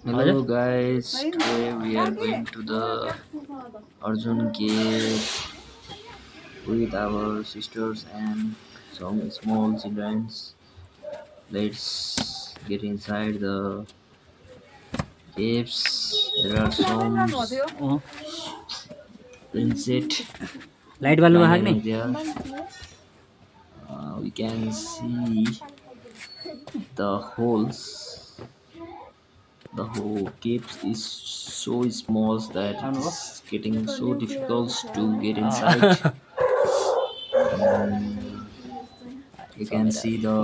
Hello guys, today we are going to the Arjun cave with our sisters and some small children. Let's get inside the caves. There are some insect light बाल्नुमा lying खाग्ने over there. We can see the holes. The whole cave is so small that it is getting so difficult to get inside. You can see the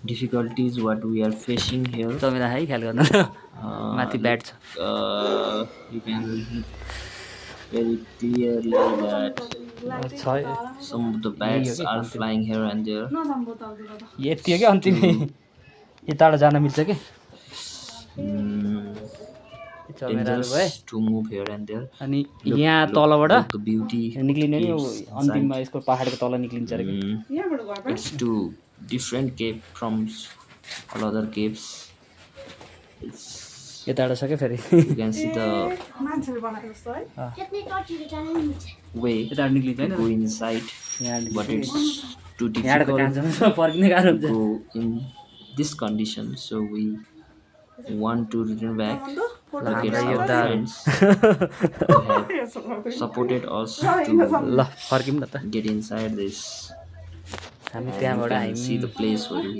difficulties what we are facing here. Chamera है ख्याल गर्नु माथि bat छ You can very clearly that some of the bats are flying here and there. यति हो कि अन्तिमै यताबाट जान मिल्छ कि चमेराहरू भए Dangerous to move here and there. अनि यहाँ तलबाट Look the beauty. निक्लिने नि caves अन्तिममा inside. यसको पहाडको तल निक्लिन्छ अरे कि It's two different cave from all other caves. It's यताबाट छ क्या फेरि you can see the way यताबाट निक्लिन्छ to हैन go inside, यहाँ but it's too यहाँबाट त difficult कान्छमा पर्किने गाह्रो to हुन्छ go in this condition. So we want to return back. Look at our friends who have supported us to ल फर्किम न त get inside this. हामी And you त्यहाँबाट can see हामी the place where we